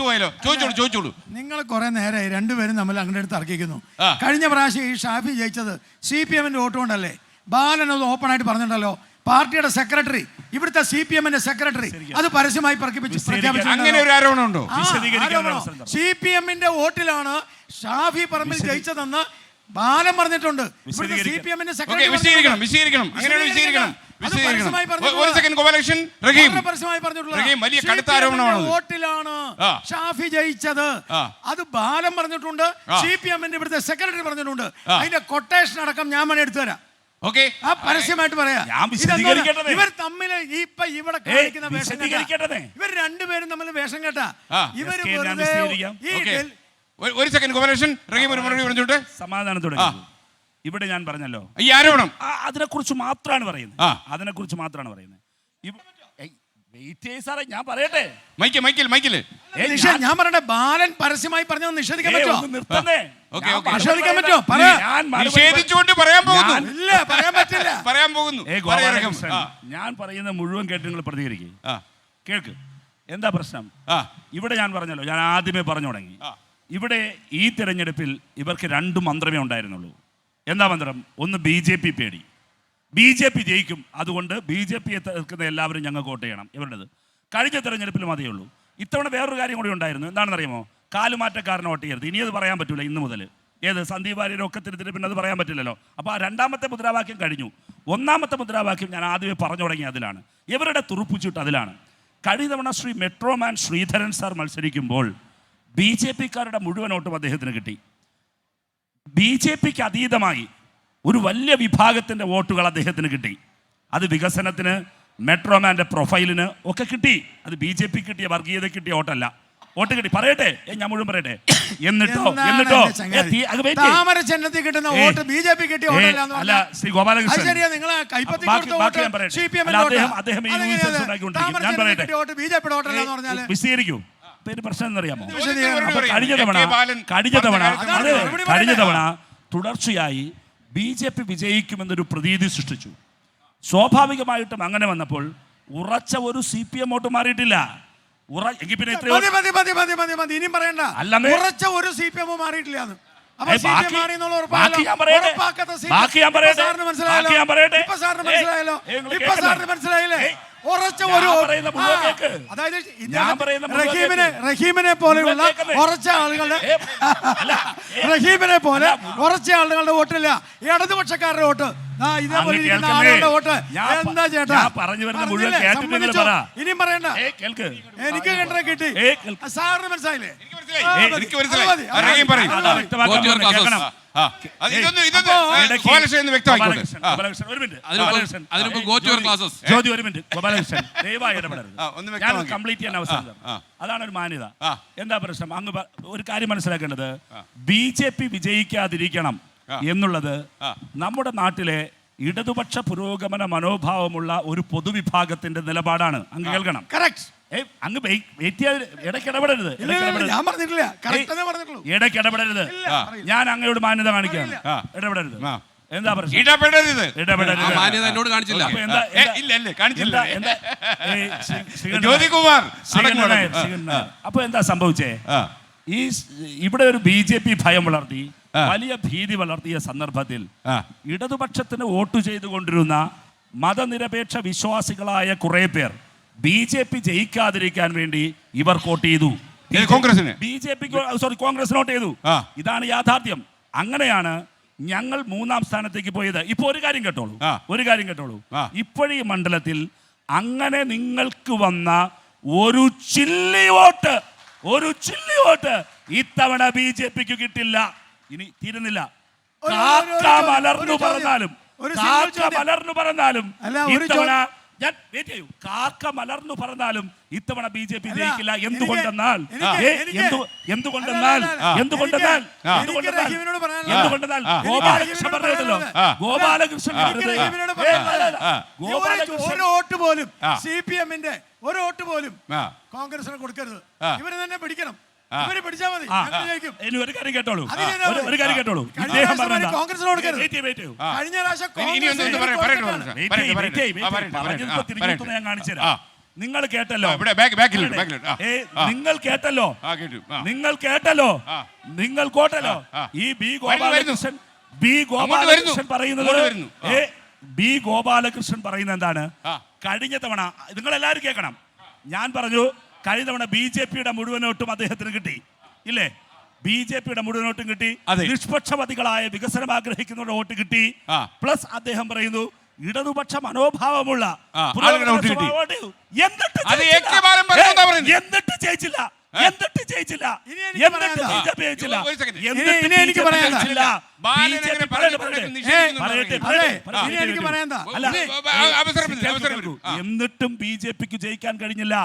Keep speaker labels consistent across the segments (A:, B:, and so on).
A: വിട്ടുപോയാലോ? ചോദിച്ചോളൂ.
B: നിങ്ങൾ കുറെ നേരമായി രണ്ടുപേരും തമ്മിൽ അങ്ങോട്ട് തർക്കിക്കുന്നു. കഴിഞ്ഞ പ്രാവശ്യം ഈ ഷാഫി ജയിച്ചത് CPM-ന്റെ വോട്ട് കൊണ്ടല്ലേ? ബാലൻ അത് ഓപ്പൺ ആയിട്ട് പറഞ്ഞിട്ടുണ്ടല്ലോ. പാർട്ടിയുടെ സെക്രട്ടറി, ഇവിടുത്തെ CPM-ന്റെ സെക്രട്ടറി അത് പരസ്യമായി പ്രഖ്യാപിച്ചു.
A: അങ്ങനെ ഒരു ആരോപണം ഉണ്ടോ?
B: CPM-ന്റെ വോട്ടിലാണ് ഷാഫി പറമ്പിൽ ജയിച്ചതെന്ന് ബാലൻ പറഞ്ഞിട്ടുണ്ട്. CPM-ന്റെ സെക്രട്ടറി
A: വിശദീകരിക്കണം. ഒരു സെക്കൻഡ് ഗോപാലകൃഷ്ണൻ. വലിയ കടുത്ത ആരോപണമാണ്.
B: വോട്ടിലാണ് ഷാഫി ജയിച്ചത്. അത് ബാലൻ പറഞ്ഞിട്ടുണ്ട്, CPM-ന്റെ ഇവിടുത്തെ സെക്രട്ടറി പറഞ്ഞിട്ടുണ്ട്. അതിന്റെ കൊട്ടേഷൻ അടക്കം ഞാൻ വേണേ എടുത്തു തരാം. പരസ്യമായിട്ട് പറയാം. ഇവർ തമ്മിൽ ഇപ്പൊ ഇവിടെ കാണിക്കുന്ന വേഷം കേട്ട, ഇവർ രണ്ടുപേരും തമ്മിൽ വേഷം കേട്ട ഇവര്
A: ഒരു സെക്കൻഡ് ഗോപാലകൃഷ്ണൻ പറഞ്ഞോട്ടെ.
C: സമാധാനത്തോടെ ഇവിടെ ഞാൻ പറഞ്ഞല്ലോ
A: ഈ ആരോപണം
C: അതിനെക്കുറിച്ച് മാത്രമാണ് പറയുന്നത്. സാറേ ഞാൻ പറയട്ടെ.
B: ഞാൻ പറയട്ടെ, ബാലൻ പരസ്യമായി പറഞ്ഞത് നിഷേധിക്കാൻ പറ്റുമോ?
A: നിഷേധിച്ചുകൊണ്ട് പറയാൻ പോകുന്നു.
C: ഞാൻ പറയുന്ന മുഴുവൻ കേട്ട് നിങ്ങൾ പ്രതികരിക്കുക. കേൾക്ക്, എന്താ പ്രശ്നം? ഇവിടെ ഞാൻ പറഞ്ഞല്ലോ, ഞാൻ ആദ്യമേ പറഞ്ഞു തുടങ്ങി. ഇവിടെ ഈ തിരഞ്ഞെടുപ്പിൽ ഇവർക്ക് 2 മന്ത്രമേ ഉണ്ടായിരുന്നുള്ളൂ. എന്താ മന്ത്രം? ഒന്ന് BJP പേടി, BJP ജയിക്കും, അതുകൊണ്ട് BJPയെ എതിർക്കുന്ന എല്ലാവരും ഞങ്ങൾക്ക് വോട്ട് ചെയ്യണം. ഇവരുടേത് കഴിഞ്ഞ തെരഞ്ഞെടുപ്പിലും അതേ ഉള്ളൂ. ഇത്തവണ വേറൊരു കാര്യം കൂടി ഉണ്ടായിരുന്നു. എന്താണെന്ന് അറിയുമോ? കാലുമാറ്റക്കാരനെ വോട്ട് ചെയ്യരുത്. ഇനി അത് പറയാൻ പറ്റില്ല ഇന്ന് മുതൽ. ഏത് സന്ദീപ് വാര്യരെ ഒക്കെ തിരുത്തിട്ട് പിന്നെ അത് പറയാൻ പറ്റില്ലല്ലോ. അപ്പോൾ ആ 2ാമത്തെ മുദ്രാവാക്യം കഴിഞ്ഞു. 1ാമത്തെ മുദ്രാവാക്യം ഞാൻ ആദ്യമേ പറഞ്ഞു തുടങ്ങി അതിലാണ്. ഇവരുടെ തുറുപ്പുചീട്ട് അതിലാണ്. കഴിഞ്ഞ തവണ ശ്രീ മെട്രോമാൻ ശ്രീധരൻ സാർ മത്സരിക്കുമ്പോൾ BJPക്കാരുടെ മുഴുവൻ വോട്ടും അദ്ദേഹത്തിന് കിട്ടി. BJPക്ക് അതീതമായി ഒരു വലിയ വിഭാഗത്തിൻ്റെ വോട്ടുകൾ അദ്ദേഹത്തിന് കിട്ടി. അത് വികസനത്തിന്, മെട്രോമാൻ്റെ പ്രൊഫൈലിന് ഒക്കെ കിട്ടി. അത് BJP കിട്ടിയ വർഗീയത കിട്ടിയ വോട്ടല്ല. വോട്ട് കിട്ടി. പറയട്ടെ, ഞാൻ മുഴുവൻ പറയട്ടെ. എന്നിട്ടോ അല്ല ശ്രീ ഗോപാലകൃഷ്ണൻ, ഞാൻ പറയട്ടെ, വിശദീകരിക്കൂ. പ്രശ്നം എന്നറിയാമോ? കഴിഞ്ഞ തവണ തുടർച്ചയായി BJP വിജയിക്കുമെന്നൊരു പ്രതീതി സൃഷ്ടിച്ചു. സ്വാഭാവികമായിട്ടും അങ്ങനെ വന്നപ്പോൾ ഉറച്ച ഒരു CPM വോട്ട് മാറിയിട്ടില്ല.
B: റഹീമിനെ പോലെ ഉറച്ച ആളുകളുടെ വോട്ടില്ല. ഇടതുപക്ഷക്കാരുടെ വോട്ട്, ഇതേപോലെ വോട്ട്. എന്താ ചേട്ടാ ഇനിയും പറയണ്ട. എനിക്ക് കണ്ടേ കിട്ടി. സാറിന് മനസ്സിലായില്ലേ?
C: അതാണ് ഒരു മാന്യത. എന്താ പ്രശ്നം? അങ്ങ് ഒരു കാര്യം മനസ്സിലാക്കേണ്ടത്, BJP വിജയിക്കാതിരിക്കണം എന്നുള്ളത് നമ്മുടെ നാട്ടിലെ ഇടതുപക്ഷ പുരോഗമന മനോഭാവമുള്ള ഒരു പൊതുവിഭാഗത്തിന്റെ നിലപാടാണ്. അങ്ങ് കേൾക്കണം. അങ്ങ് ഇടയ്ക്കിടപെടരുത്. ഞാൻ അങ്ങയോട് മാന്യത കാണിക്കുകയാണ്. ഇടപെടരുത്. എന്താ പ്രശ്നം? അപ്പൊ എന്താ സംഭവിച്ചേ? ഇവിടെ ഒരു BJP ഭയം വളർത്തി, വലിയ ഭീതി വളർത്തിയ സന്ദർഭത്തിൽ ഇടതുപക്ഷത്തിന് വോട്ട് ചെയ്തുകൊണ്ടിരുന്ന മതനിരപേക്ഷ വിശ്വാസികളായ കുറെ പേർ BJP ജയിക്കാതിരിക്കാൻ വേണ്ടി ഇവർ വോട്ട് ചെയ്തു. കോൺഗ്രസിന് വോട്ട് ചെയ്തു. ഇതാണ് യാഥാർത്ഥ്യം. അങ്ങനെയാണ് ഞങ്ങൾ 3ാം സ്ഥാനത്തേക്ക് പോയത്. ഇപ്പൊ ഒരു കാര്യം കേട്ടോളൂ. ഇപ്പോഴീ മണ്ഡലത്തിൽ അങ്ങനെ നിങ്ങൾക്ക് വന്ന ഒരു ചില്ലി വോട്ട് ഇത്തവണ BJPക്ക് കിട്ടില്ല. ഇനി തീരുന്നില്ല. കാക്ക മലർന്നു പറഞ്ഞാലും ഇത്തവണ ഇത്തവണ BJP ജയിക്കില്ല. എന്തുകൊണ്ടെന്നാൽ ഗോപാലകൃഷ്ണൻ
B: പോലും CPM-ന്റെ ഒരു വോട്ട് പോലും കോൺഗ്രസിന് കൊടുക്കരുത്. ഇവര് തന്നെ പിടിക്കണം. ഇവര് പിടിച്ചാൽ മതി.
C: ഇനി ഒരു കാര്യം കേട്ടോളൂ. ഞാൻ കാണിച്ചു തരാം. നിങ്ങൾ കേട്ടല്ലോ,
A: ഇവിടെ ബാക്കിലുണ്ട്.
C: നിങ്ങൾ കേട്ടല്ലോ,
A: കേട്ടു.
C: നിങ്ങൾ കേട്ടല്ലോ, നിങ്ങൾ കേട്ടല്ലോ. ഈ ബി ഗോപാലകൃഷ്ണൻ പറയുന്നത് ബി ഗോപാലകൃഷ്ണൻ പറയുന്നത് എന്താണ്? കഴിഞ്ഞ തവണ നിങ്ങൾ എല്ലാവരും കേൾക്കണം. ഞാൻ പറഞ്ഞു കഴിഞ്ഞ തവണ BJP-യുടെ മുഴുവൻ വോട്ടും അദ്ദേഹത്തിന് കിട്ടി, ഇല്ലേ? BJP-യുടെ മുഴുവൻ വോട്ടും കിട്ടി. നിഷ്പക്ഷമതികളായ വികസനം ആഗ്രഹിക്കുന്നവരുടെ വോട്ട് കിട്ടി. പ്ലസ് അദ്ദേഹം പറയുന്നു ഇടതുപക്ഷ മനോഭാവമുള്ള എന്നിട്ട് ജയിച്ചില്ല. എന്നിട്ടും BJP-ക്ക് ജയിക്കാൻ കഴിഞ്ഞില്ല.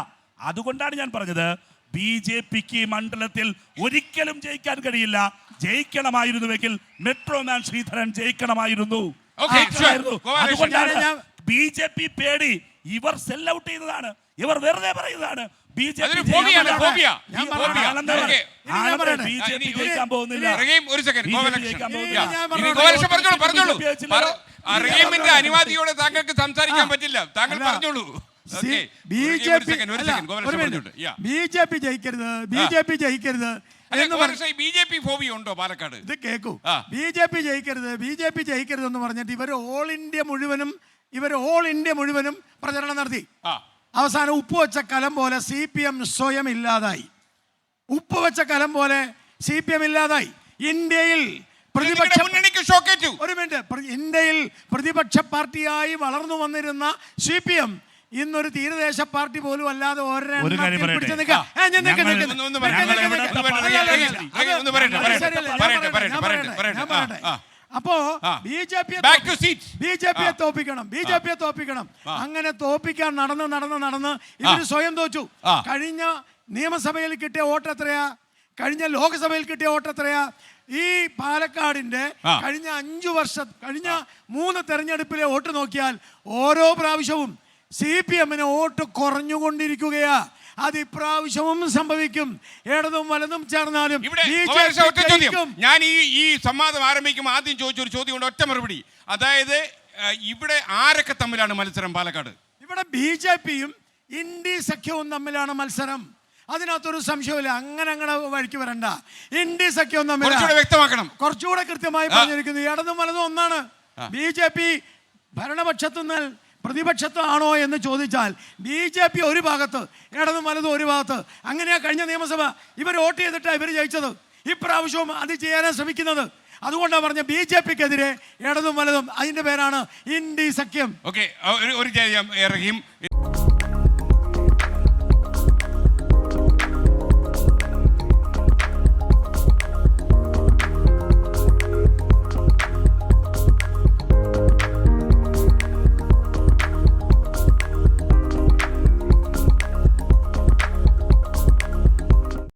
C: അതുകൊണ്ടാണ് ഞാൻ പറഞ്ഞത് BJP-ക്ക് മണ്ഡലത്തിൽ ഒരിക്കലും ജയിക്കാൻ കഴിയില്ല. ജയിക്കണമായിരുന്നുവെങ്കിൽ മെട്രോമാൻ ശ്രീധരൻ ജയിക്കണമായിരുന്നു. അതുകൊണ്ടാണ് BJP പേടി. ഇവർ സെൽ ഔട്ട് ചെയ്തതാണ്, ഇവർ വെറുതെ പറയുന്നതാണ്. BJP ജയിക്കാൻ പോകുന്നില്ല.
A: അനുവാദിയോടെ താങ്കൾക്ക് സംസാരിക്കാൻ പറ്റില്ല. താങ്കൾ പറഞ്ഞോളൂ.
B: BJP ജയിക്കരുത്, BJP ജയിക്കരുത്.
A: BJP ഫോബിയ ഉണ്ടോ പാലക്കാട്?
B: ഇത് കേൾക്കൂ. BJP ജയിക്കരുത്, BJP ജയിക്കരുത് എന്ന് പറഞ്ഞിട്ട് ഇവർ ഓൾ ഇന്ത്യ മുഴുവനും പ്രചരണം നടത്തി. അവസാനം ഉപ്പ് വെച്ച കലം പോലെ CPM സ്വയം ഇല്ലാതായി. ഉപ്പ് വെച്ച കലം പോലെ CPM ഇല്ലാതായി. ഇന്ത്യയിൽ ഇന്ത്യയിൽ പ്രതിപക്ഷ പാർട്ടിയായി വളർന്നു വന്നിരുന്ന CPM ഇന്നൊരു തീരദേശ പാർട്ടി പോലും അല്ലാതെ അപ്പോ BJP-യെ തോപ്പിക്കണം. അങ്ങനെ തോപ്പിക്കാൻ നടന്ന് ഇവര് സ്വയം തോറ്റു. കഴിഞ്ഞ നിയമസഭയിൽ കിട്ടിയ വോട്ട് എത്രയാ? കഴിഞ്ഞ ലോക്സഭയിൽ കിട്ടിയ വോട്ട് എത്രയാ? ഈ പാലക്കാടിന്റെ കഴിഞ്ഞ 3 തെരഞ്ഞെടുപ്പിലെ വോട്ട് നോക്കിയാൽ ഓരോ പ്രാവശ്യവും CPM-ന് വോട്ട് കുറഞ്ഞുകൊണ്ടിരിക്കുകയാ. അത് ഇപ്രാവശ്യവും സംഭവിക്കും. ഇടതും വലതും ചേർന്നാലും
A: ഞാൻ ഈ സംവാദം ആരംഭിക്കുമ്പോൾ ആദ്യം ചോദിച്ചൊരു ചോദ്യം കൊണ്ട് ഒറ്റ മറുപടി. അതായത് ഇവിടെ ആരൊക്കെ തമ്മിലാണ് മത്സരം പാലക്കാട്?
B: ഇവിടെ BJP-യും ഇന്ത്യ സഖ്യവും തമ്മിലാണ് മത്സരം. അതിനകത്തൊരു സംശയമില്ല. അങ്ങനെ വഴിക്ക് വരണ്ട. ഇന്ത്യ സഖ്യവും തമ്മിൽ
A: വ്യക്തമാക്കണം.
B: കുറച്ചുകൂടെ കൃത്യമായി പറഞ്ഞിരിക്കുന്നു. ഇടതും വലതും ഒന്നാണ്. BJP ഭരണപക്ഷത്തുനിന്ന് പ്രതിപക്ഷത്താണോ എന്ന് ചോദിച്ചാൽ BJP ഒരു ഭാഗത്ത്, ഇടതും വലതും ഒരു ഭാഗത്ത്. അങ്ങനെയാ കഴിഞ്ഞ നിയമസഭ ഇവർ വോട്ട് ചെയ്തിട്ടാണ് ഇവർ ജയിച്ചത്. ഇപ്രാവശ്യവും അത് ചെയ്യാനാണ് ശ്രമിക്കുന്നത്. അതുകൊണ്ടാണ് പറഞ്ഞ BJP-ക്കെതിരെ ഇടതും വലതും. അതിന്റെ പേരാണ് ഇന്ത്യ സഖ്യം.
A: ഓക്കെ, ഒരു